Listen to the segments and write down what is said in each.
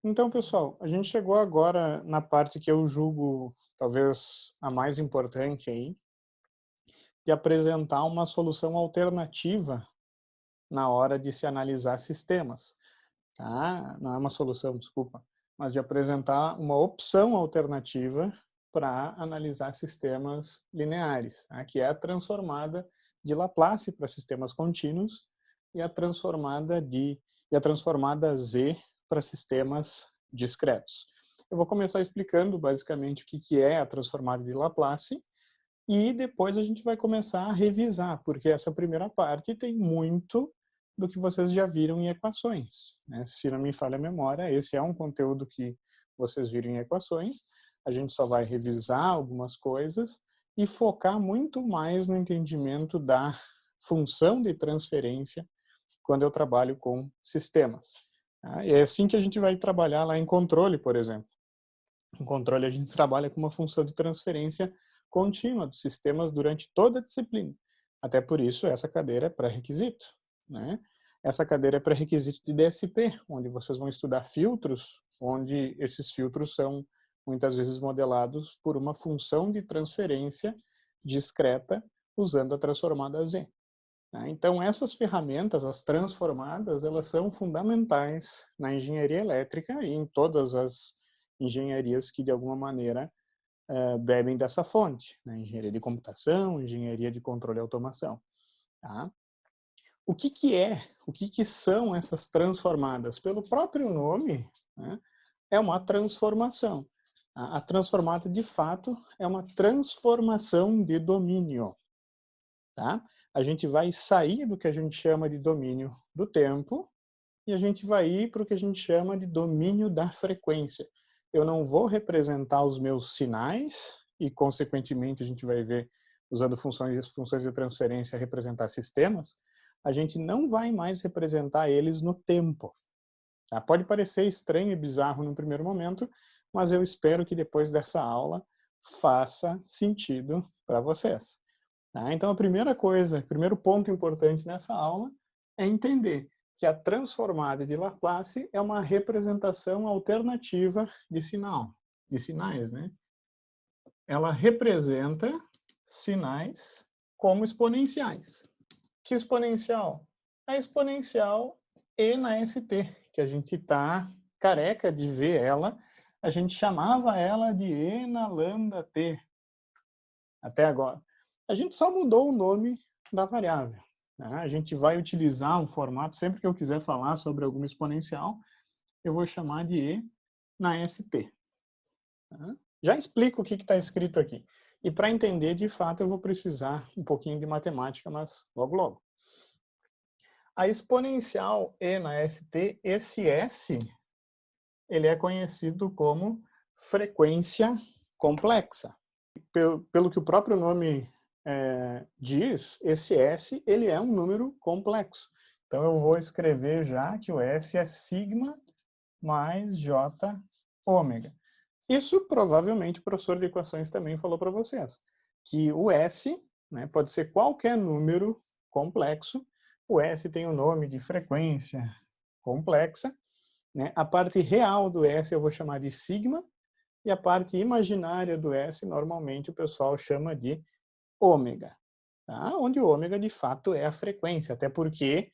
Então, pessoal, a gente chegou agora na parte que eu julgo talvez a mais importante aí, de apresentar uma solução alternativa na hora de se analisar sistemas, tá? Não é uma solução, desculpa, mas de apresentar uma opção alternativa para analisar sistemas lineares, tá? Que é a transformada de Laplace para sistemas contínuos e a transformada Z para sistemas discretos. Eu vou começar explicando basicamente o que é a transformada de Laplace e depois a gente vai começar a revisar, porque essa primeira parte tem muito do que vocês já viram em equações, né? Se não me falha a memória, esse é um conteúdo que vocês viram em equações. A gente só vai revisar algumas coisas e focar muito mais no entendimento da função de transferência quando eu trabalho com sistemas. Tá? E é assim que a gente vai trabalhar lá em controle, por exemplo. Em controle, a gente trabalha com uma função de transferência contínua dos sistemas durante toda a disciplina. Até por isso, essa cadeira é pré-requisito, né? Essa cadeira é pré-requisito de DSP, onde vocês vão estudar filtros, onde esses filtros são muitas vezes modelados por uma função de transferência discreta usando a transformada Z. Então, essas ferramentas, as transformadas, elas são fundamentais na engenharia elétrica e em todas as engenharias que, de alguma maneira, bebem dessa fonte, né? Engenharia de computação, engenharia de controle e automação. Tá? O que são essas transformadas? Pelo próprio nome, né, é uma transformação. A transformada, de fato, é uma transformação de domínio. Tá? A gente vai sair do que a gente chama de domínio do tempo e a gente vai ir para o que a gente chama de domínio da frequência. Eu não vou representar os meus sinais e, consequentemente, a gente vai ver, usando funções de transferência, representar sistemas, a gente não vai mais representar eles no tempo. Tá? Pode parecer estranho e bizarro no primeiro momento, mas eu espero que depois dessa aula faça sentido para vocês. Tá? Então, a primeira coisa, o primeiro ponto importante nessa aula é entender que a transformada de Laplace é uma representação alternativa de sinais, né? Ela representa sinais como exponenciais. Que exponencial? A exponencial e na ST, que a gente está careca de ver ela, a gente chamava ela de e na lambda t, até agora. A gente só mudou o nome da variável. Né? A gente vai utilizar um formato, sempre que eu quiser falar sobre alguma exponencial, eu vou chamar de e na ST. Tá? Já explico o que está escrito aqui. E para entender, de fato, eu vou precisar um pouquinho de matemática, mas logo, logo. A exponencial e na ST, esse S, ele é conhecido como frequência complexa. Pelo que o próprio nome diz, esse S ele é um número complexo. Então, eu vou escrever já que o S é sigma mais J ômega. Isso provavelmente o professor de equações também falou para vocês, que o S, né, pode ser qualquer número complexo, o S tem o nome de frequência complexa, né? A parte real do S eu vou chamar de sigma, e a parte imaginária do S, normalmente o pessoal chama de ômega, tá? Onde o ômega, de fato, é a frequência, até porque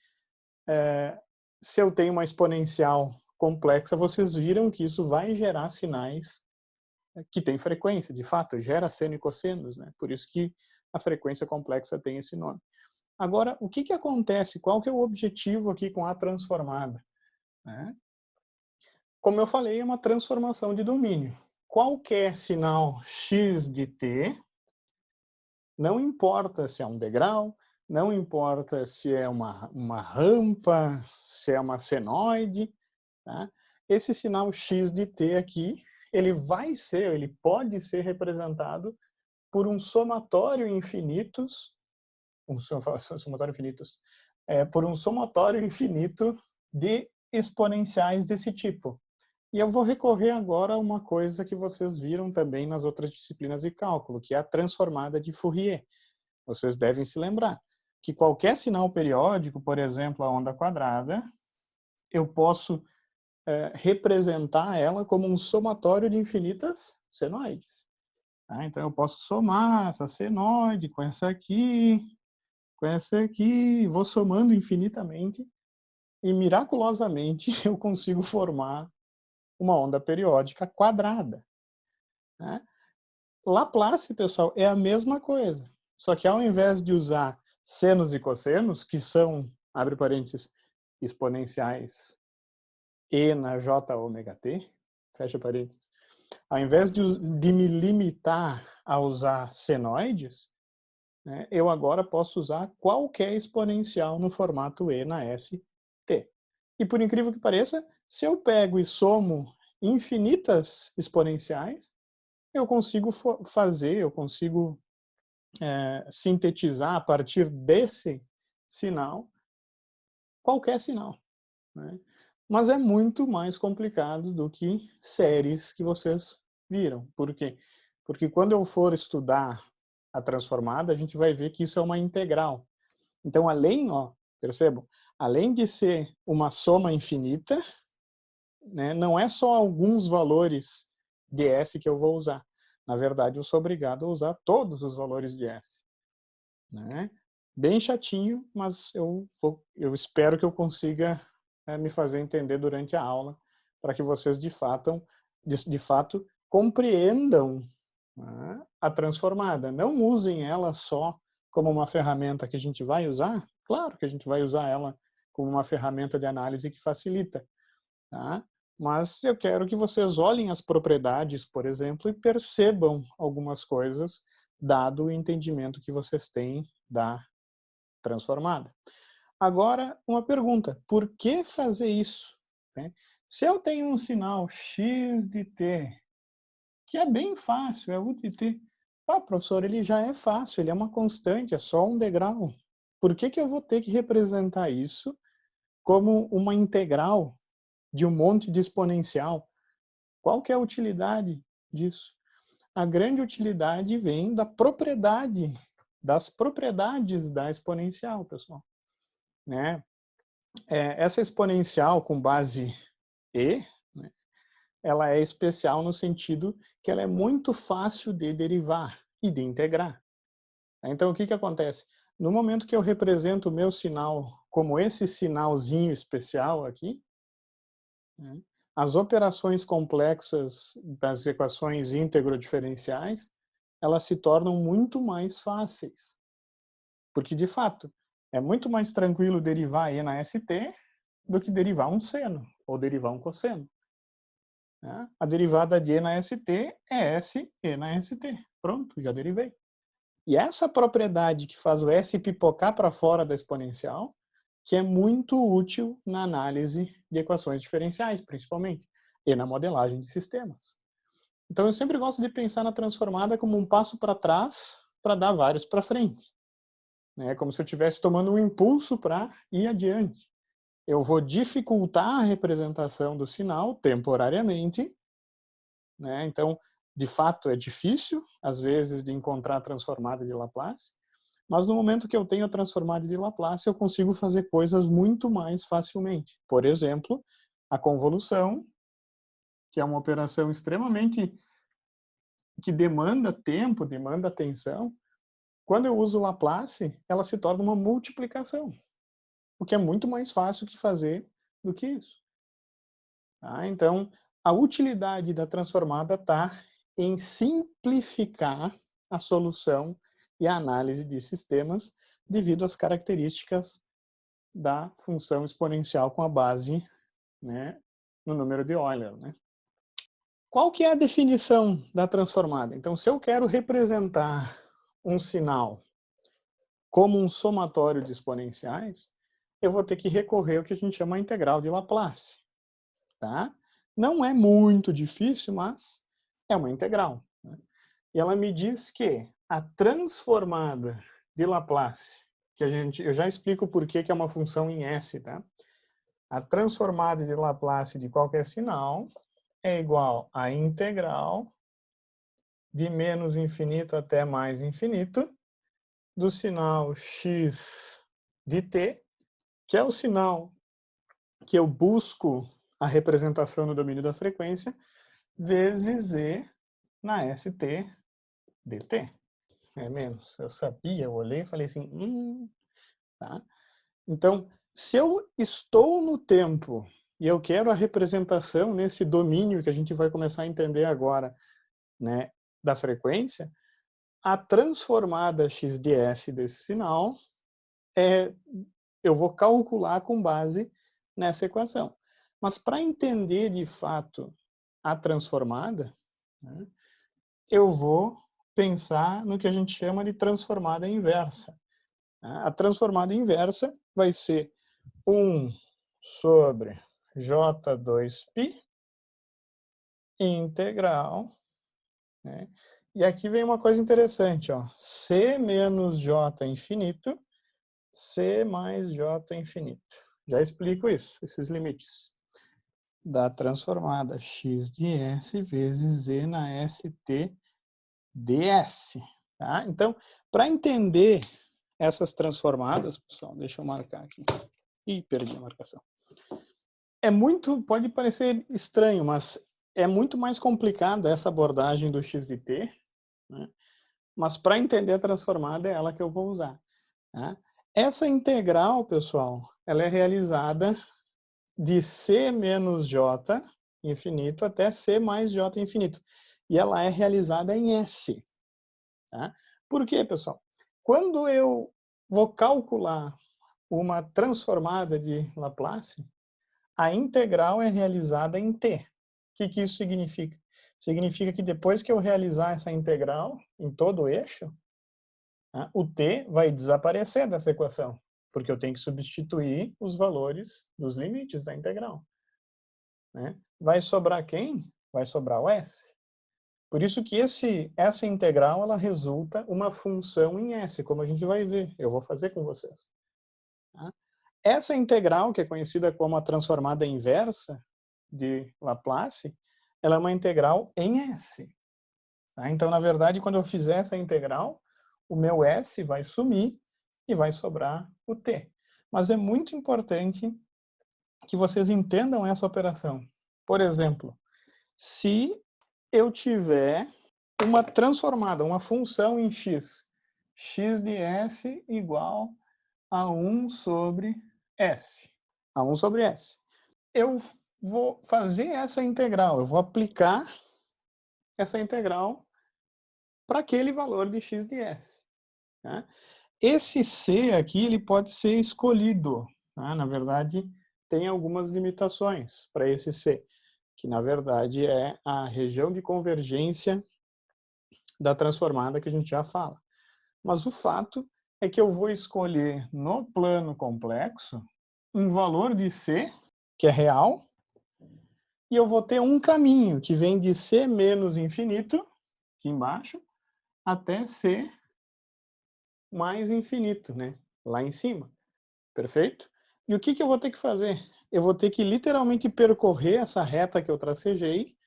se eu tenho uma exponencial complexa, vocês viram que isso vai gerar sinais que têm frequência, de fato, gera seno e cossenos, né? Por isso que a frequência complexa tem esse nome. Agora, o que acontece? Qual que é o objetivo aqui com a transformada? Né? Como eu falei, é uma transformação de domínio. Qualquer sinal x de t, não importa se é um degrau, não importa se é uma rampa, se é uma senoide, tá? Esse sinal x de t aqui, ele pode ser representado por um somatório infinitos, por um somatório infinito de exponenciais desse tipo. E eu vou recorrer agora a uma coisa que vocês viram também nas outras disciplinas de cálculo, que é a transformada de Fourier. Vocês devem se lembrar que qualquer sinal periódico, por exemplo, a onda quadrada, eu posso representar ela como um somatório de infinitas senoides. Tá? Então, eu posso somar essa senoide com essa aqui, vou somando infinitamente e, miraculosamente, eu consigo formar uma onda periódica quadrada. Né? Laplace, pessoal, é a mesma coisa, só que ao invés de usar senos e cossenos, que são, abre parênteses, exponenciais e na j ômega t, fecha parênteses, ao invés de me limitar a usar senoides, né, eu agora posso usar qualquer exponencial no formato e na st. E por incrível que pareça, se eu pego e somo infinitas exponenciais, eu consigo sintetizar a partir desse sinal, qualquer sinal. Né? Mas é muito mais complicado do que séries que vocês viram. Por quê? Porque quando eu for estudar a transformada, a gente vai ver que isso é uma integral. Então, percebam, além de ser uma soma infinita, né, não é só alguns valores de S que eu vou usar. Na verdade, eu sou obrigado a usar todos os valores de S. Né? Bem chatinho, mas eu espero que eu consiga me fazer entender durante a aula, para que vocês de fato compreendam, né, a transformada. Não usem ela só como uma ferramenta que a gente vai usar, claro que a gente vai usar ela como uma ferramenta de análise que facilita, tá? Mas eu quero que vocês olhem as propriedades, por exemplo, e percebam algumas coisas, dado o entendimento que vocês têm da transformada. Agora, uma pergunta: por que fazer isso? Né? Se eu tenho um sinal x de t, que é bem fácil, é u de t. Ah, professor, ele já é fácil, ele é uma constante, é só um degrau. Por que eu vou ter que representar isso como uma integral de um monte de exponencial? Qual que é a utilidade disso? A grande utilidade vem das propriedades da exponencial, pessoal. Né? Essa exponencial com base e, né, ela é especial no sentido que ela é muito fácil de derivar e de integrar. Então, o que acontece? No momento que eu represento o meu sinal como esse sinalzinho especial aqui, né, as operações complexas das equações íntegro-diferenciais, elas se tornam muito mais fáceis. Porque, de fato, é muito mais tranquilo derivar e na st do que derivar um seno ou derivar um cosseno. Né? A derivada de e na st é s e na st. Pronto, já derivei. E essa propriedade que faz o s pipocar para fora da exponencial, que é muito útil na análise de equações diferenciais, principalmente, e na modelagem de sistemas. Então, eu sempre gosto de pensar na transformada como um passo para trás para dar vários para frente. É como se eu estivesse tomando um impulso para ir adiante. Eu vou dificultar a representação do sinal temporariamente, né? Então, de fato, é difícil, às vezes, de encontrar a transformada de Laplace, mas no momento que eu tenho a transformada de Laplace, eu consigo fazer coisas muito mais facilmente. Por exemplo, a convolução, que é uma operação extremamente que demanda tempo, demanda atenção. Quando eu uso Laplace, ela se torna uma multiplicação, o que é muito mais fácil de fazer do que isso. Tá? Então, a utilidade da transformada está em simplificar a solução e a análise de sistemas devido às características da função exponencial com a base, né, no número de Euler. Né? Qual que é a definição da transformada? Então, se eu quero representar um sinal como um somatório de exponenciais, eu vou ter que recorrer ao que a gente chama de integral de Laplace. Tá? Não é muito difícil, mas é uma integral. Né? E ela me diz que a transformada de Laplace, que eu já explico por que é uma função em S, tá? A transformada de Laplace de qualquer sinal é igual à integral de menos infinito até mais infinito do sinal x de t, que é o sinal que eu busco a representação no domínio da frequência, vezes Z na ST dt. É menos. Eu sabia, eu olhei e falei assim, tá? Então, se eu estou no tempo e eu quero a representação nesse domínio que a gente vai começar a entender agora, né, da frequência, a transformada x de S desse sinal eu vou calcular com base nessa equação. Mas para entender de fato a transformada, né, eu vou pensar no que a gente chama de transformada inversa. A transformada inversa vai ser 1 sobre J2π integral, né? E aqui vem uma coisa interessante, ó. C menos J infinito, C mais J infinito. Já explico isso, esses limites. Da transformada x de S vezes Z na ST ds. Tá? Então, para entender essas transformadas, pessoal, deixa eu marcar aqui. Ih, perdi a marcação. Pode parecer estranho, mas é muito mais complicada essa abordagem do x de t, né? Mas para entender a transformada é ela que eu vou usar. Tá? Essa integral, pessoal, ela é realizada de c menos j infinito até c mais j infinito. E ela é realizada em S. Tá? Por quê, pessoal? Quando eu vou calcular uma transformada de Laplace, a integral é realizada em t. O que isso significa? Significa que depois que eu realizar essa integral em todo o eixo, né, o t vai desaparecer dessa equação, porque eu tenho que substituir os valores dos limites da integral. Né? Vai sobrar quem? Vai sobrar o s. Por isso que essa integral ela resulta uma função em s, como a gente vai ver. Eu vou fazer com vocês. Tá? Essa integral, que é conhecida como a transformada inversa de Laplace, ela é uma integral em S. Tá? Então, na verdade, quando eu fizer essa integral, o meu S vai sumir e vai sobrar o T. Mas é muito importante que vocês entendam essa operação. Por exemplo, se eu tiver uma transformada, uma função em x, x de S igual a 1 sobre S. A 1 sobre S. Eu vou fazer essa integral, eu vou aplicar essa integral para aquele valor de x de S. Tá? Esse C aqui ele pode ser escolhido. Tá? Na verdade, tem algumas limitações para esse C, que na verdade é a região de convergência da transformada que a gente já fala. Mas o fato é que eu vou escolher no plano complexo um valor de C, que é real, e eu vou ter um caminho que vem de C menos infinito, aqui embaixo, até C mais infinito, né? Lá em cima. Perfeito? E o que eu vou ter que fazer? Eu vou ter que literalmente percorrer essa reta que eu tracejei,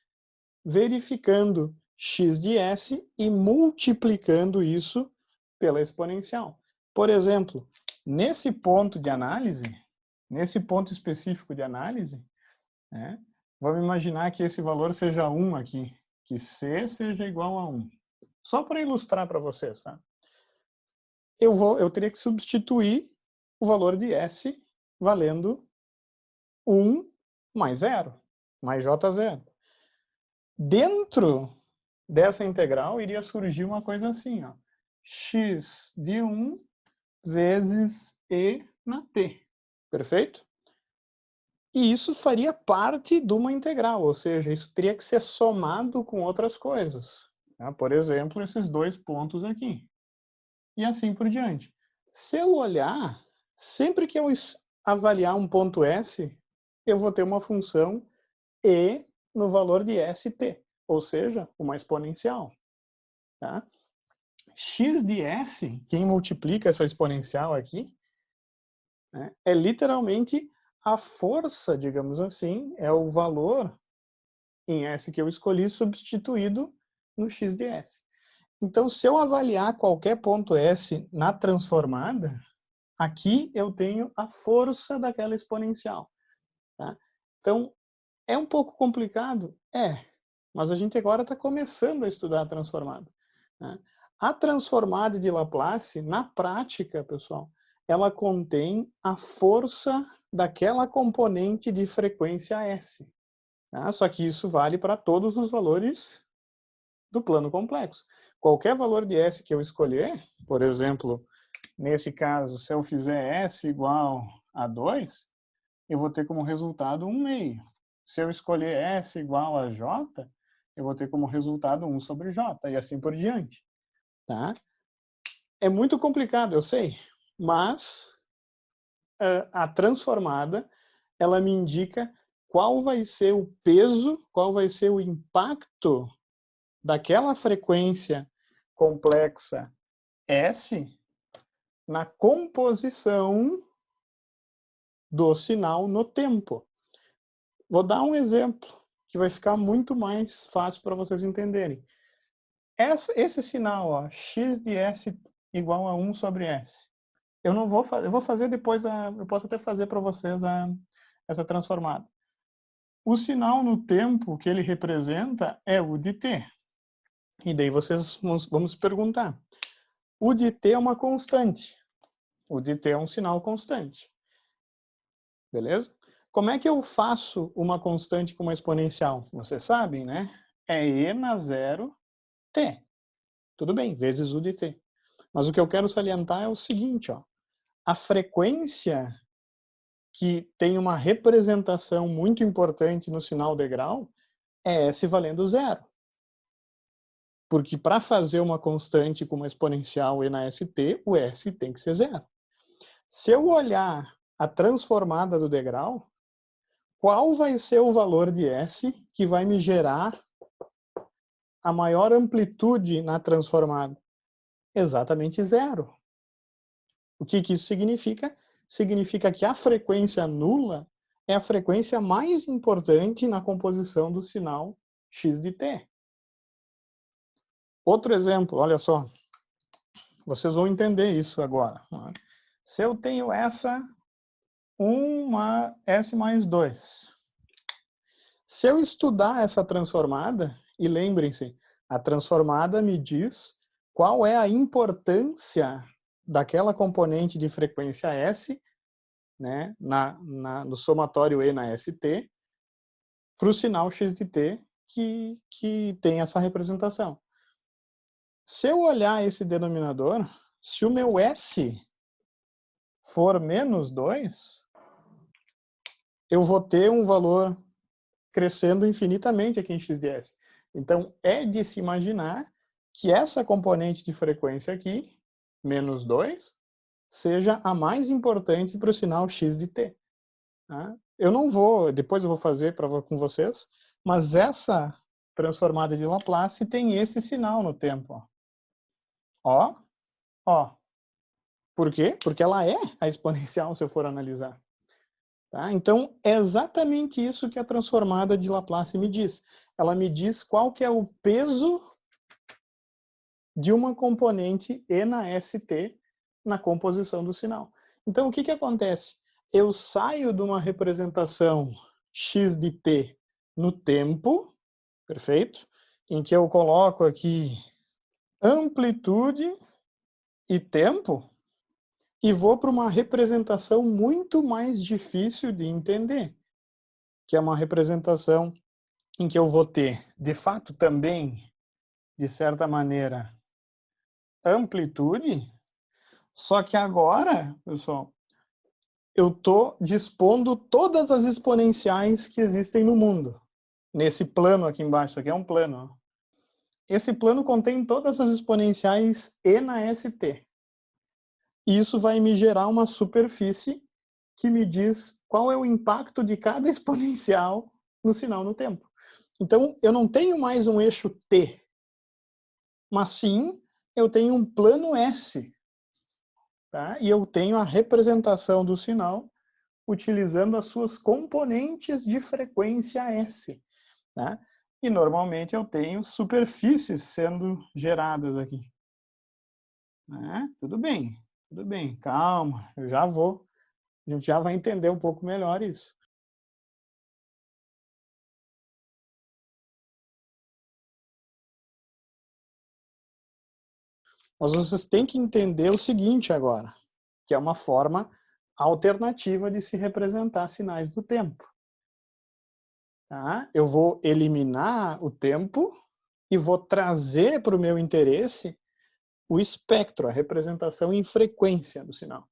verificando x de S e multiplicando isso pela exponencial. Por exemplo, nesse ponto de análise, nesse ponto específico de análise, né, vamos imaginar que esse valor seja 1 aqui, que C seja igual a 1. Só para ilustrar para vocês, tá? Eu teria que substituir o valor de S valendo 1 mais 0, mais J0. Dentro dessa integral iria surgir uma coisa assim, ó, x de 1 vezes e na t. Perfeito? E isso faria parte de uma integral, ou seja, isso teria que ser somado com outras coisas. Tá? Por exemplo, esses dois pontos aqui. E assim por diante. Se eu olhar, sempre que eu avaliar um ponto S, eu vou ter uma função e no valor de st, ou seja, uma exponencial. Tá? X de S, quem multiplica essa exponencial aqui, né, é literalmente a força, digamos assim, é o valor em S que eu escolhi substituído no x de S. Então, se eu avaliar qualquer ponto S na transformada, aqui eu tenho a força daquela exponencial. Tá? Então, É um pouco complicado? É, mas a gente agora está começando a estudar a transformada, né? A transformada de Laplace, na prática, pessoal, ela contém a força daquela componente de frequência S. Tá? Só que isso vale para todos os valores do plano complexo. Qualquer valor de S que eu escolher, por exemplo, nesse caso, se eu fizer S igual a 2, eu vou ter como resultado 1/2. Se eu escolher S igual a J, eu vou ter como resultado 1 sobre J, e assim por diante. Tá? É muito complicado, eu sei, mas a transformada, ela me indica qual vai ser o peso, qual vai ser o impacto daquela frequência complexa S na composição do sinal no tempo. Vou dar um exemplo que vai ficar muito mais fácil para vocês entenderem. Esse sinal, ó, x de S igual a 1 sobre S. Eu não vou fazer, eu vou fazer depois, eu posso até fazer para vocês essa transformada. O sinal no tempo que ele representa é o de t. E daí vocês vão se perguntar, o de t é uma constante. O de t é um sinal constante. Beleza? Como é que eu faço uma constante com uma exponencial? Vocês sabem, né? É e na zero t. Tudo bem, vezes u de t. Mas o que eu quero salientar é o seguinte, ó. A frequência que tem uma representação muito importante no sinal degrau é S valendo zero. Porque para fazer uma constante com uma exponencial e na ST, o S tem que ser zero. Se eu olhar a transformada do degrau, qual vai ser o valor de S que vai me gerar a maior amplitude na transformada? Exatamente zero. O que isso significa? Significa que a frequência nula é a frequência mais importante na composição do sinal x de t. Outro exemplo, olha só. Vocês vão entender isso agora. Se eu tenho essa, uma S mais 2. Se eu estudar essa transformada, e lembrem-se, a transformada me diz qual é a importância daquela componente de frequência S, né, no somatório E na ST, para o sinal x de t que tem essa representação. Se eu olhar esse denominador, se o meu S for menos 2, eu vou ter um valor crescendo infinitamente aqui em x de s. Então, é de se imaginar que essa componente de frequência aqui, menos 2, seja a mais importante para o sinal x de t. Tá? Eu não vou, depois eu vou fazer com vocês, mas essa transformada de Laplace tem esse sinal no tempo. Ó, ó. Por quê? Porque ela é a exponencial, se eu for analisar. Tá? Então, é exatamente isso que a transformada de Laplace me diz. Ela me diz qual que é o peso de uma componente E na ST na composição do sinal. Então, o que acontece? Eu saio de uma representação x de t no tempo, perfeito? Em que eu coloco aqui amplitude e tempo, e vou para uma representação muito mais difícil de entender, que é uma representação em que eu vou ter, de fato, também, de certa maneira, amplitude, só que agora, pessoal, eu estou dispondo todas as exponenciais que existem no mundo. Nesse plano aqui embaixo, isso aqui é um plano. Esse plano contém todas as exponenciais E na ST. E isso vai me gerar uma superfície que me diz qual é o impacto de cada exponencial no sinal no tempo. Então, eu não tenho mais um eixo T, mas sim eu tenho um plano S. Tá? E eu tenho a representação do sinal utilizando as suas componentes de frequência S. Tá? E normalmente eu tenho superfícies sendo geradas aqui. Tudo bem, calma, eu já vou. A gente já vai entender um pouco melhor isso. Mas vocês têm que entender o seguinte agora, que é uma forma alternativa de se representar sinais do tempo. Tá? Eu vou eliminar o tempo e vou trazer para o meu interesse o espectro, a representação em frequência do sinal.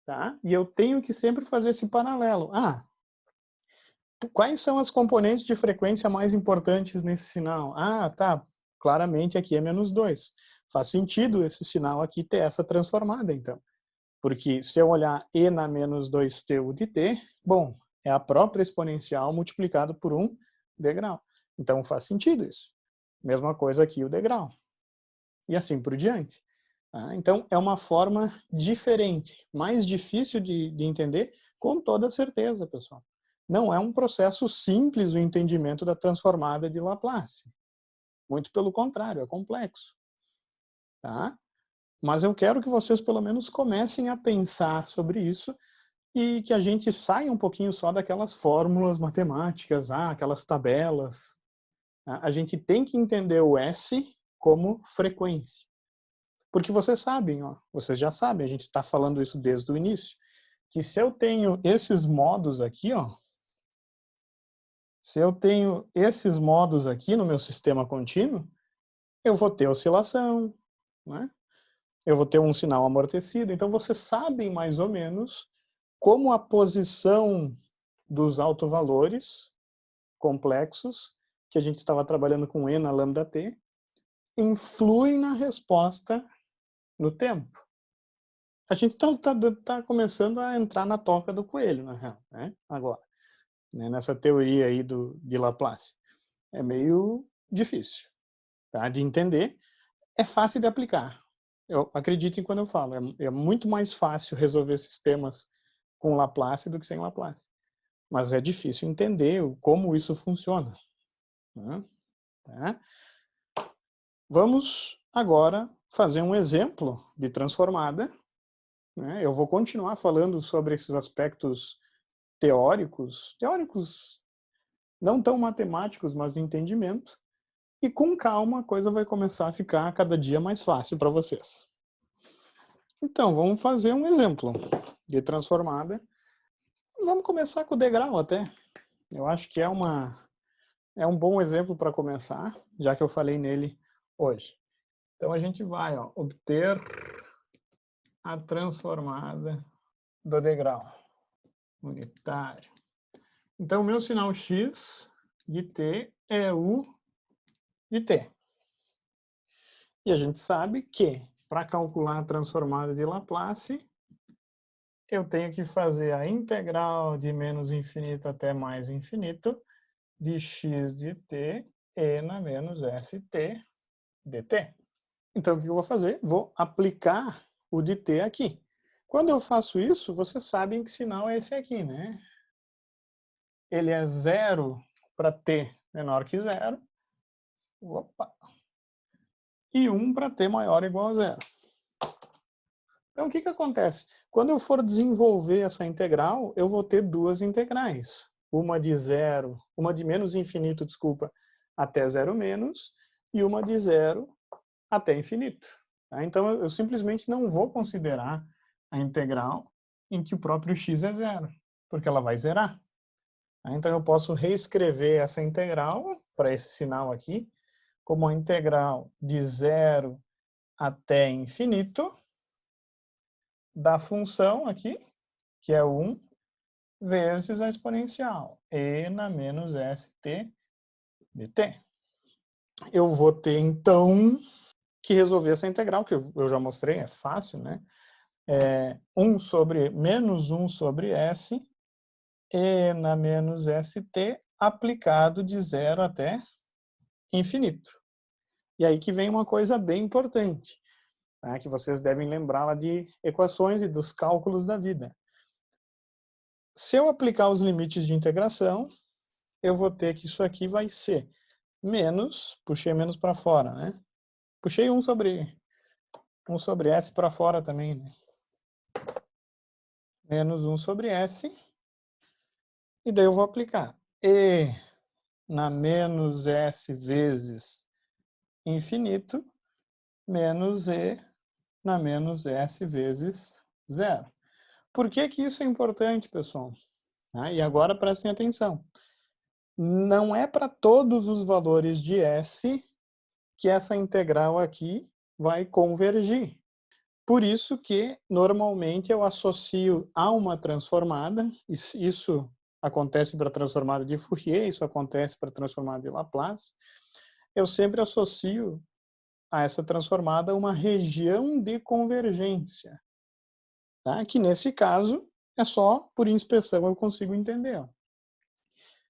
Tá? E eu tenho que sempre fazer esse paralelo. Quais são as componentes de frequência mais importantes nesse sinal? Tá, claramente aqui é -2. Faz sentido esse sinal aqui ter essa transformada, então. Porque se eu olhar e na -2t u de t, bom, é a própria exponencial multiplicado por um degrau. Então faz sentido isso. Mesma coisa aqui o degrau. E assim por diante. Então é uma forma diferente, mais difícil de entender, com toda certeza, pessoal. Não é um processo simples o entendimento da transformada de Laplace. Muito pelo contrário, é complexo. Tá? Mas eu quero que vocês pelo menos comecem a pensar sobre isso e que a gente saia um pouquinho só daquelas fórmulas matemáticas, aquelas tabelas. A gente tem que entender o S como frequência. Porque vocês sabem, vocês já sabem, a gente está falando isso desde o início, que se eu tenho esses modos aqui, se eu tenho esses modos aqui no meu sistema contínuo, eu vou ter oscilação, né? Eu vou ter um sinal amortecido. Então vocês sabem mais ou menos como a posição dos autovalores complexos, que a gente estava trabalhando com E na lambda t, influem na resposta no tempo. A gente tá começando a entrar na toca do coelho, na real, né? Agora, né? Nessa teoria aí de Laplace. É meio difícil, tá? De entender. É fácil de aplicar. Eu acredito em quando eu falo. É muito mais fácil resolver sistemas com Laplace do que sem Laplace. Mas é difícil entender como isso funciona. Né? Tá? Vamos agora fazer um exemplo de transformada. Né? Eu vou continuar falando sobre esses aspectos teóricos não tão matemáticos, mas de entendimento. E com calma a coisa vai começar a ficar cada dia mais fácil para vocês. Então, vamos fazer um exemplo de transformada. Vamos começar com o degrau até. Eu acho que é um bom exemplo para começar, já que eu falei nele hoje. Então a gente vai obter a transformada do degrau unitário. Então o meu sinal x de t é u de t. E a gente sabe que para calcular a transformada de Laplace, eu tenho que fazer a integral de menos infinito até mais infinito de x de t e na menos st dt. Então, o que eu vou fazer? Vou aplicar o de t aqui. Quando eu faço isso, vocês sabem que sinal é esse aqui, né? Ele é 0 para t menor que 0. Opa! E 1 para t maior ou igual a 0. Então, o que acontece? Quando eu for desenvolver essa integral, eu vou ter duas integrais. Uma de menos infinito, desculpa, até 0 menos, e uma de 0 até infinito. Tá? Então, eu simplesmente não vou considerar a integral em que o próprio x é 0, porque ela vai zerar. Tá? Então, eu posso reescrever essa integral, para esse sinal aqui, como a integral de 0 até infinito, da função aqui, que é 1, vezes a exponencial, e na menos st dt. Eu vou ter, então, que resolver essa integral, que eu já mostrei, é fácil, né? Menos 1 sobre s, e na menos st, aplicado de 0 até infinito. E aí que vem uma coisa bem importante, né, que vocês devem lembrar lá de equações e dos cálculos da vida. Se eu aplicar os limites de integração, eu vou ter que isso aqui vai ser menos, puxei menos para fora, né? Puxei 1 sobre s para fora também, né? Menos 1 sobre s, e daí eu vou aplicar e na menos s vezes infinito, menos E na menos S vezes zero. Por que que isso é importante, pessoal? E agora prestem atenção. Não é para todos os valores de S que essa integral aqui vai convergir. Por isso que, normalmente, eu associo a uma transformada, isso acontece para a transformada de Fourier, isso acontece para a transformada de Laplace, eu sempre associo a essa transformada uma região de convergência, tá? Que nesse caso é só por inspeção eu consigo entender.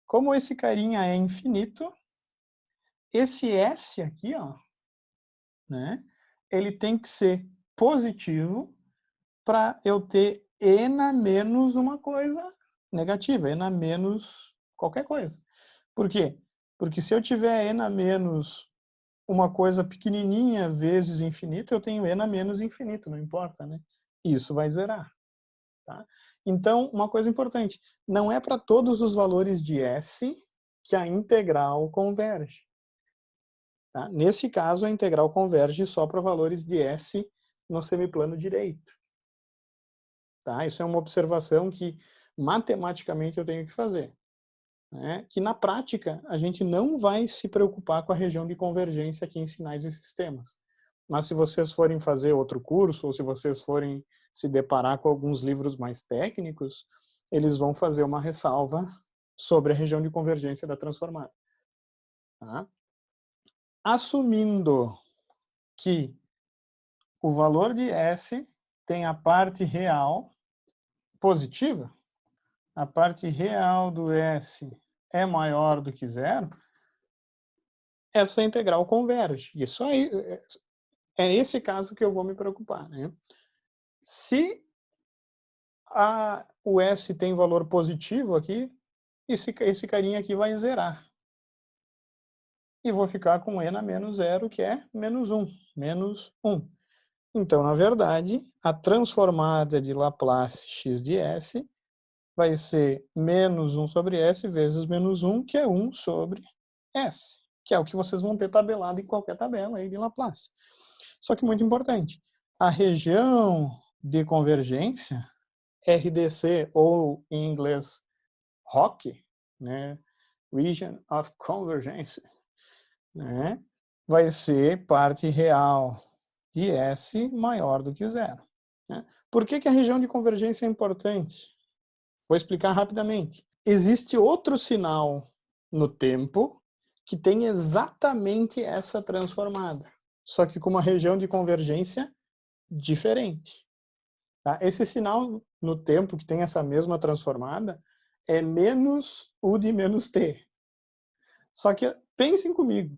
Como esse carinha é infinito, esse S aqui, ó, né, ele tem que ser positivo para eu ter E na menos uma coisa negativa, E na menos qualquer coisa. Por quê? Porque se eu tiver E na menos uma coisa pequenininha vezes infinito, eu tenho E na menos infinito, não importa, né? Isso vai zerar. Tá? Então, uma coisa importante, não é para todos os valores de S que a integral converge. Tá? Nesse caso, a integral converge só para valores de S no semiplano direito. Tá? Isso é uma observação que matematicamente eu tenho que fazer. Né? Que na prática a gente não vai se preocupar com a região de convergência aqui em sinais e sistemas. Mas se vocês forem fazer outro curso, ou se vocês forem se deparar com alguns livros mais técnicos, eles vão fazer uma ressalva sobre a região de convergência da transformada. Tá? Assumindo que o valor de S tem a parte real positiva, a parte real do S é maior do que zero, essa integral converge. Isso aí é esse caso que eu vou me preocupar. Né? Se o S tem valor positivo aqui, esse carinha aqui vai zerar. E vou ficar com E na menos zero, que é menos 1. Menos 1. Então, na verdade, a transformada de Laplace x de S vai ser menos 1 sobre S vezes menos 1, que é 1 sobre S, que é o que vocês vão ter tabelado em qualquer tabela aí de Laplace. Só que muito importante, a região de convergência, RDC, ou em inglês ROC, né, Region of Convergence, né, vai ser parte real de S maior do que zero. Né? Por que que a região de convergência é importante? Vou explicar rapidamente. Existe outro sinal no tempo que tem exatamente essa transformada, só que com uma região de convergência diferente. Tá? Esse sinal no tempo que tem essa mesma transformada é menos U de menos T. Só que pensem comigo,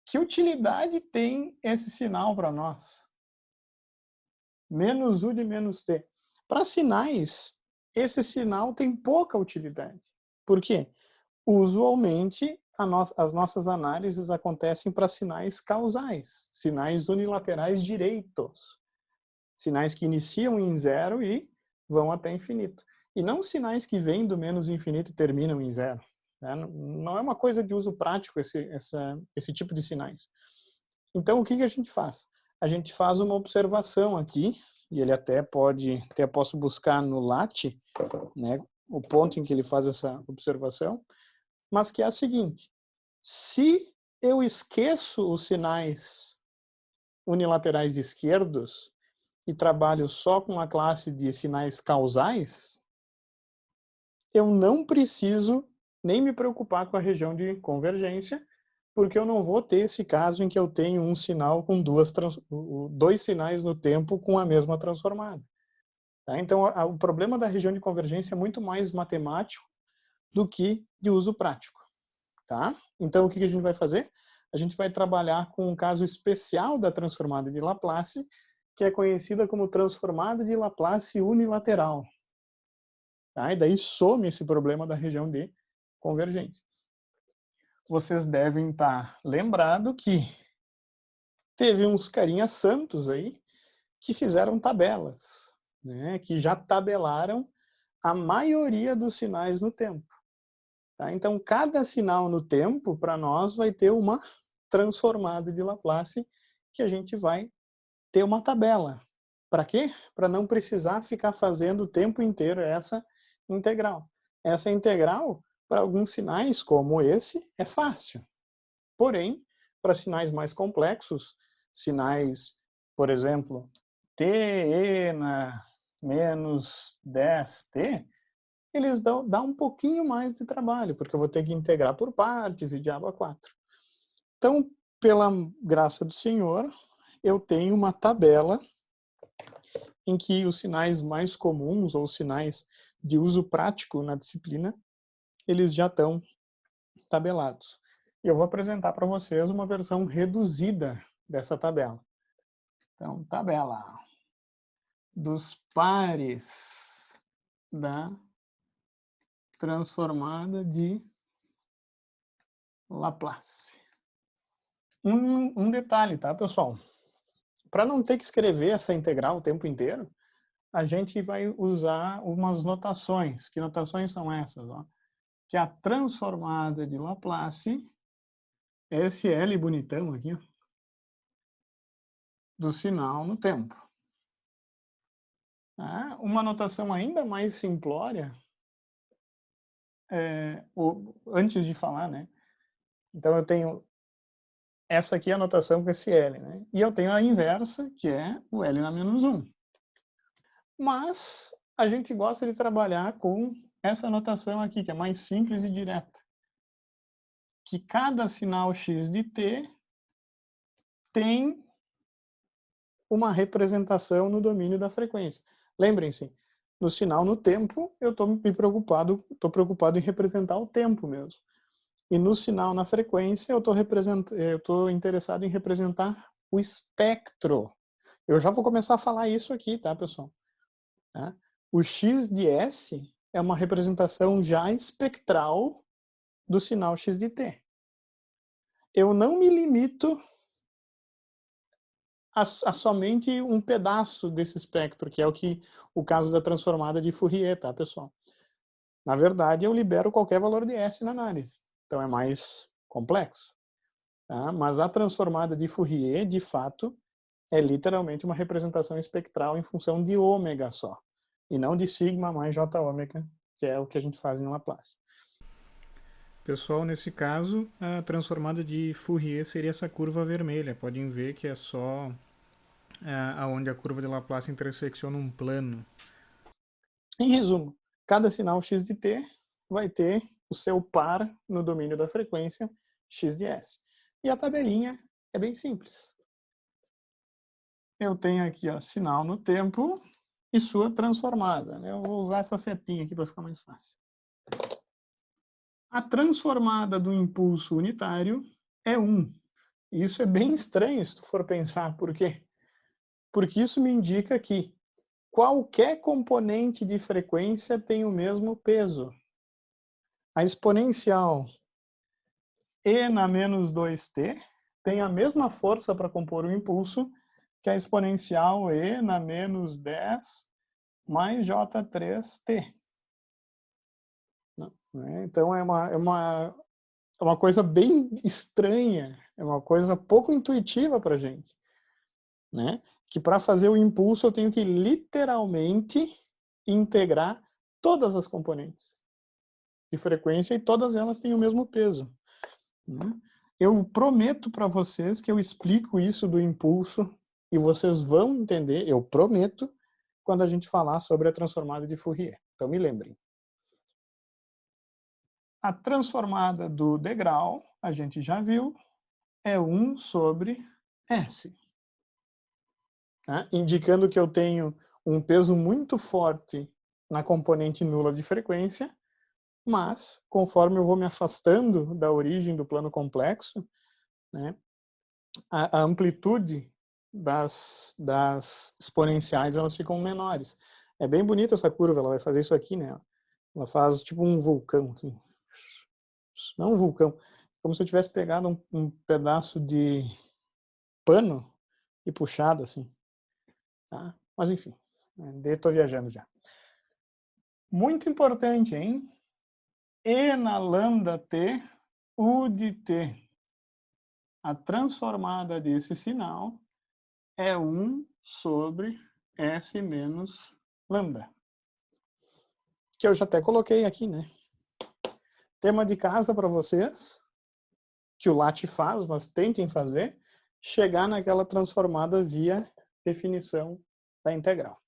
que utilidade tem esse sinal para nós? Menos U de menos T. Para sinais, esse sinal tem pouca utilidade. Por quê? Usualmente, as nossas análises acontecem para sinais causais, sinais unilaterais direitos. Sinais que iniciam em zero e vão até infinito. E não sinais que vêm do menos infinito e terminam em zero. Né? Não é uma coisa de uso prático esse tipo de sinais. Então, o que a gente faz? A gente faz uma observação aqui, e ele até posso buscar no LaTeX, né, o ponto em que ele faz essa observação, mas que é a seguinte: se eu esqueço os sinais unilaterais esquerdos e trabalho só com a classe de sinais causais, eu não preciso nem me preocupar com a região de convergência, porque eu não vou ter esse caso em que eu tenho um sinal com dois sinais no tempo com a mesma transformada. Tá? Então, o problema da região de convergência é muito mais matemático do que de uso prático. Tá? Então, o que a gente vai fazer? A gente vai trabalhar com um caso especial da transformada de Laplace, que é conhecida como transformada de Laplace unilateral. Tá? E daí some esse problema da região de convergência. Vocês devem estar lembrados que teve uns carinhas santos aí que fizeram tabelas, né? Que já tabelaram a maioria dos sinais no tempo. Tá? Então, cada sinal no tempo, para nós, vai ter uma transformada de Laplace que a gente vai ter uma tabela. Para quê? Para não precisar ficar fazendo o tempo inteiro essa integral. Essa integral, para alguns sinais, como esse, é fácil. Porém, para sinais mais complexos, sinais, por exemplo, t na menos 10t, eles dão um pouquinho mais de trabalho, porque eu vou ter que integrar por partes e diabo a 4. Então, pela graça do Senhor, eu tenho uma tabela em que os sinais mais comuns ou sinais de uso prático na disciplina, eles já estão tabelados. E eu vou apresentar para vocês uma versão reduzida dessa tabela. Então, tabela dos pares da transformada de Laplace. Um detalhe, tá, pessoal? Para não ter que escrever essa integral o tempo inteiro, a gente vai usar umas notações. Que notações são essas? Ó? Que a transformada de Laplace, esse L bonitão aqui, ó, do sinal no tempo. Uma notação ainda mais simplória, antes de falar, né? Então eu tenho essa aqui é a notação com esse L, né? E eu tenho a inversa, que é o L na menos 1. Mas a gente gosta de trabalhar com essa notação aqui, que é mais simples e direta. Que cada sinal x de t tem uma representação no domínio da frequência. Lembrem-se, no sinal no tempo, eu estou preocupado em representar o tempo mesmo. E no sinal na frequência, eu estou interessado em representar o espectro. Eu já vou começar a falar isso aqui, tá, pessoal? Tá? O x de S é uma representação já espectral do sinal x de t. Eu não me limito a somente um pedaço desse espectro, que é o caso da transformada de Fourier, tá, pessoal? Na verdade, eu libero qualquer valor de S na análise. Então, é mais complexo. Tá? Mas a transformada de Fourier, de fato, é literalmente uma representação espectral em função de ômega só. E não de sigma mais j ômega, que é o que a gente faz em Laplace. Pessoal, nesse caso, a transformada de Fourier seria essa curva vermelha. Podem ver que é só onde a curva de Laplace intersecciona um plano. Em resumo, cada sinal x de t vai ter o seu par no domínio da frequência x de S. E a tabelinha é bem simples. Eu tenho aqui sinal no tempo e sua transformada. Eu vou usar essa setinha aqui para ficar mais fácil. A transformada do impulso unitário é 1. Isso é bem estranho se tu for pensar. Por quê? Porque isso me indica que qualquer componente de frequência tem o mesmo peso. A exponencial e na menos 2t tem a mesma força para compor o impulso que a exponencial e na menos 10 mais j3t. Então é uma coisa bem estranha, é uma coisa pouco intuitiva para a gente. Né? Que para fazer o impulso eu tenho que literalmente integrar todas as componentes de frequência e todas elas têm o mesmo peso. Né? Eu prometo para vocês que eu explico isso do impulso e vocês vão entender, eu prometo, quando a gente falar sobre a transformada de Fourier. Então me lembrem. A transformada do degrau, a gente já viu, é 1 sobre S. Tá? Indicando que eu tenho um peso muito forte na componente nula de frequência, mas, conforme eu vou me afastando da origem do plano complexo, né, a amplitude das exponenciais elas ficam menores. É bem bonita essa curva, ela vai fazer isso aqui, né? Ela faz tipo um vulcão, assim. Não um vulcão, como se eu tivesse pegado um pedaço de pano e puxado, assim. Tá? Mas enfim, estou viajando já. Muito importante, hein? E na lambda t, U de t. A transformada desse sinal é 1 sobre S menos lambda. Que eu já até coloquei aqui, né? Tema de casa para vocês, que o LaTe faz, mas tentem fazer, chegar naquela transformada via definição da integral.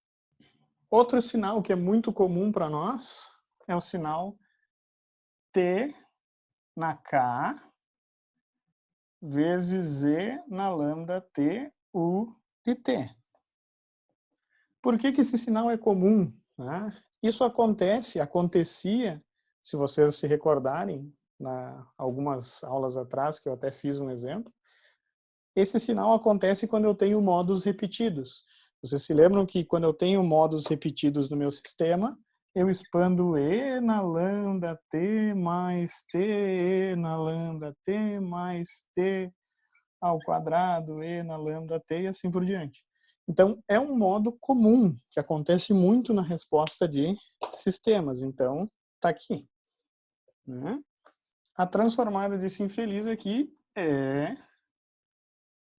Outro sinal que é muito comum para nós é o sinal T na K vezes Z na lambda T U de T. Por que esse sinal é comum? Né? Isso acontecia, se vocês se recordarem, algumas aulas atrás, que eu até fiz um exemplo, esse sinal acontece quando eu tenho modos repetidos. Vocês se lembram que quando eu tenho modos repetidos no meu sistema, eu expando E na lambda T mais T, E na lambda T mais T ao quadrado, E na lambda T e assim por diante. Então, é um modo comum, que acontece muito na resposta de sistemas. Então, está aqui. Né? A transformada desse infeliz aqui é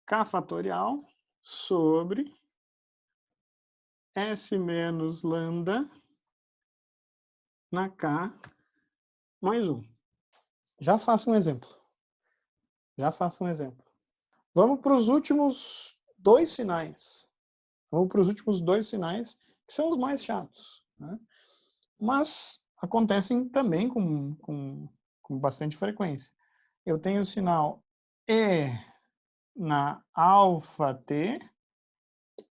K fatorial sobre S menos lambda na K mais 1. Já faço um exemplo. Vamos para os últimos dois sinais. Que são os mais chatos. Né? Mas acontecem também com bastante frequência. Eu tenho o sinal E na alfa t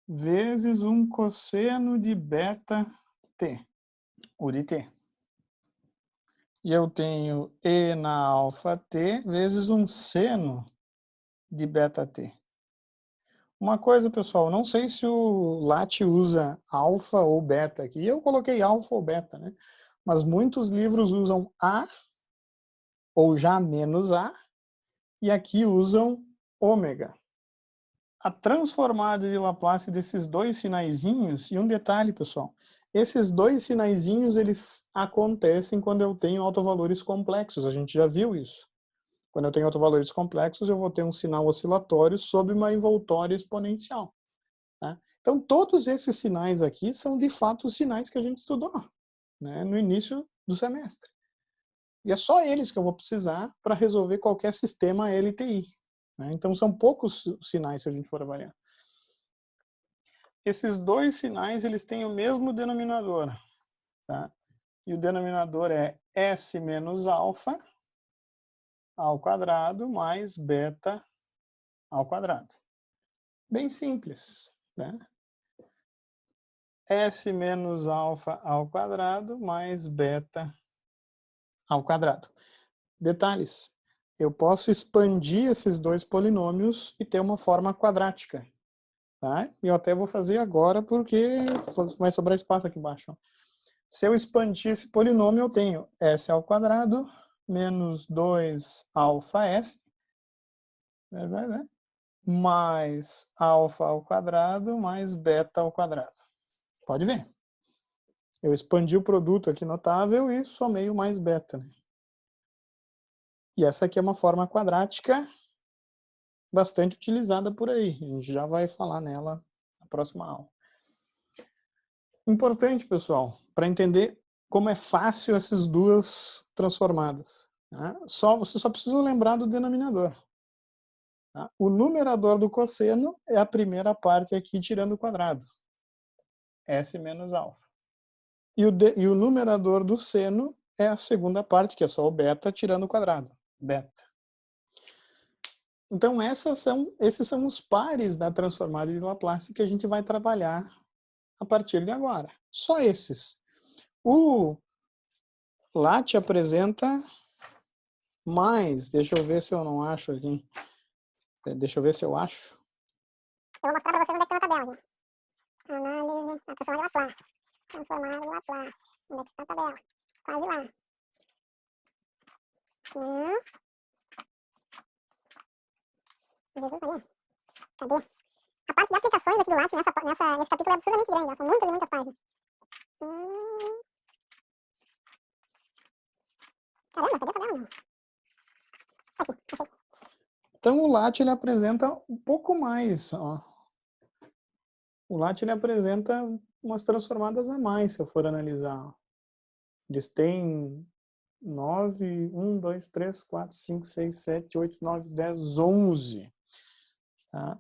vezes um cosseno de beta t, U de t. E eu tenho E na alfa t vezes um seno de beta t. Uma coisa, pessoal, não sei se o LaTe usa alfa ou beta aqui. Eu coloquei alfa ou beta, né? Mas muitos livros usam A ou já menos A e aqui usam ômega. A transformada de Laplace desses dois sinaizinhos, e um detalhe, pessoal, esses dois sinaizinhos, eles acontecem quando eu tenho autovalores complexos, a gente já viu isso. Quando eu tenho autovalores complexos, eu vou ter um sinal oscilatório sob uma envoltória exponencial. Tá? Então, todos esses sinais aqui são, de fato, os sinais que a gente estudou, né, no início do semestre. E é só eles que eu vou precisar para resolver qualquer sistema LTI. Né? Então, são poucos sinais se a gente for avaliar. Esses dois sinais, eles têm o mesmo denominador. Tá? E o denominador é S menos alfa ao quadrado mais beta ao quadrado. Bem simples. Né? S menos alfa ao quadrado mais beta ao quadrado. Detalhes. Eu posso expandir esses dois polinômios e ter uma forma quadrática. Tá? E eu até vou fazer agora porque vai sobrar espaço aqui embaixo. Se eu expandir esse polinômio, eu tenho s ao quadrado menos 2 alfa s, né? Mais alfa ao quadrado mais beta ao quadrado. Pode ver. Eu expandi o produto aqui notável e somei o mais beta. Né? E essa aqui é uma forma quadrática bastante utilizada por aí. A gente já vai falar nela na próxima aula. Importante, pessoal, para entender como é fácil essas duas transformadas. Né? Você só precisa lembrar do denominador. Tá? O numerador do cosseno é a primeira parte aqui tirando o quadrado. S menos alfa. E o numerador do seno é a segunda parte, que é só o beta tirando o quadrado. Beta. Então, esses são os pares da transformada de Laplace que a gente vai trabalhar a partir de agora. Só esses. O LaTe apresenta mais. Deixa eu ver se eu não acho aqui. Deixa eu ver se eu acho. Eu vou mostrar para vocês onde é que tem uma tabela. Né? Análise, a transformada de Laplace. Transformada de Laplace. Onde é que está a tabela? Quase lá. Jesus Maria. Cadê? A parte de aplicações aqui do LaTe nesse capítulo é absurdamente grande. São muitas e muitas páginas. Caramba, cadê a tabela? Aqui, achei. Então o LaTe ele apresenta um pouco mais. Ó. O LAT ele apresenta umas transformadas a mais, se eu for analisar. Eles têm 9, 1, 2, 3, 4, 5, 6, 7, 8, 9, 10, 11. Tá?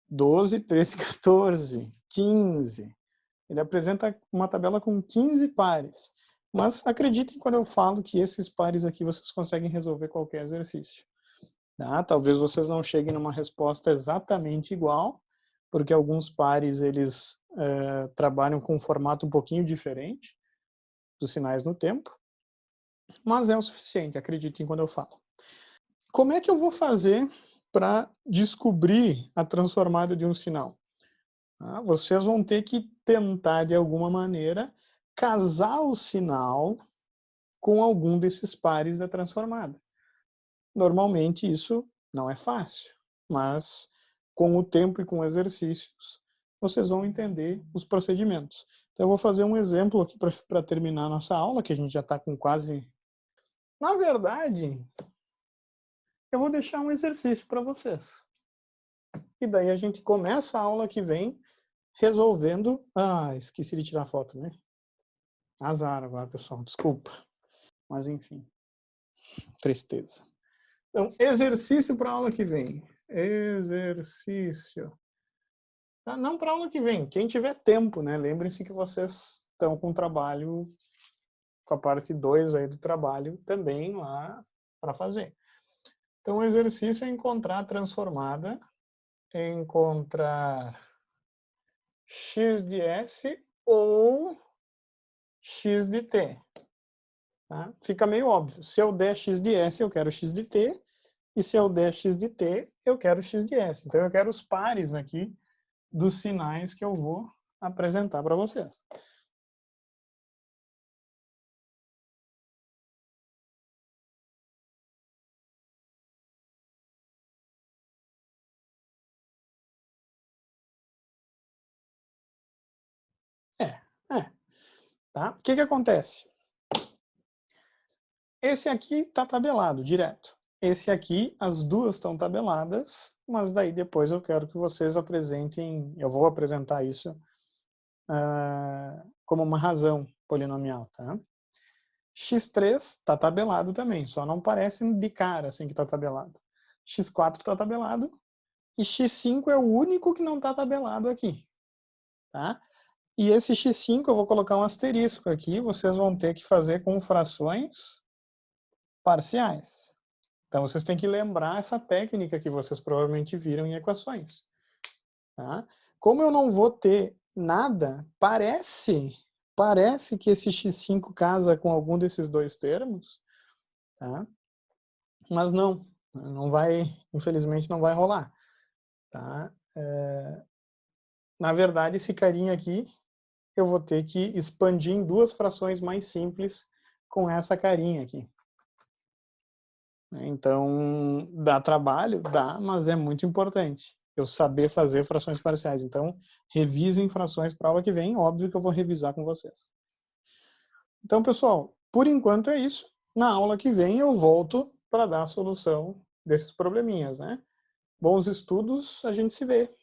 12, 13, 14, 15. Ele apresenta uma tabela com 15 pares. Mas acreditem quando eu falo que esses pares aqui vocês conseguem resolver qualquer exercício. Tá? Talvez vocês não cheguem numa resposta exatamente igual, porque alguns pares eles trabalham com um formato um pouquinho diferente dos sinais no tempo, mas é o suficiente, acreditem quando eu falo. Como é que eu vou fazer para descobrir a transformada de um sinal? Vocês vão ter que tentar, de alguma maneira, casar o sinal com algum desses pares da transformada. Normalmente isso não é fácil, mas com o tempo e com exercícios, vocês vão entender os procedimentos. Então eu vou fazer um exemplo aqui para terminar a nossa aula, que a gente já está com quase... Na verdade, eu vou deixar um exercício para vocês. E daí a gente começa a aula que vem resolvendo... esqueci de tirar a foto, né? Azar agora, pessoal, desculpa. Mas enfim, tristeza. Então, exercício para a aula que vem. Exercício. Não para a aula que vem, quem tiver tempo, né? Lembrem-se que vocês estão com o trabalho, com a parte 2 aí do trabalho também lá para fazer. Então, o exercício é encontrar a transformada, encontrar x de s ou x de t. Tá? Fica meio óbvio. Se eu der x de s, eu quero x de t. E se eu der x de t, eu quero x de s. Então, eu quero os pares aqui dos sinais que eu vou apresentar para vocês. Tá? O que acontece? Esse aqui está tabelado direto. Esse aqui, as duas estão tabeladas, mas daí depois eu quero que vocês apresentem, eu vou apresentar isso como uma razão polinomial. Tá? x3 está tabelado também, só não parece de cara assim que está tabelado. x4 está tabelado e x5 é o único que não está tabelado aqui. Tá? E esse x5 eu vou colocar um asterisco aqui, vocês vão ter que fazer com frações parciais. Então, vocês têm que lembrar essa técnica que vocês provavelmente viram em equações. Tá? Como eu não vou ter nada, parece que esse x5 casa com algum desses dois termos, tá? Mas não vai, infelizmente não vai rolar. Tá? Na verdade, esse carinha aqui, eu vou ter que expandir em duas frações mais simples com essa carinha aqui. Então, dá trabalho? Dá, mas é muito importante eu saber fazer frações parciais. Então, revisem frações para a aula que vem. Óbvio que eu vou revisar com vocês. Então, pessoal, por enquanto é isso. Na aula que vem eu volto para dar a solução desses probleminhas, né? Bons estudos, a gente se vê.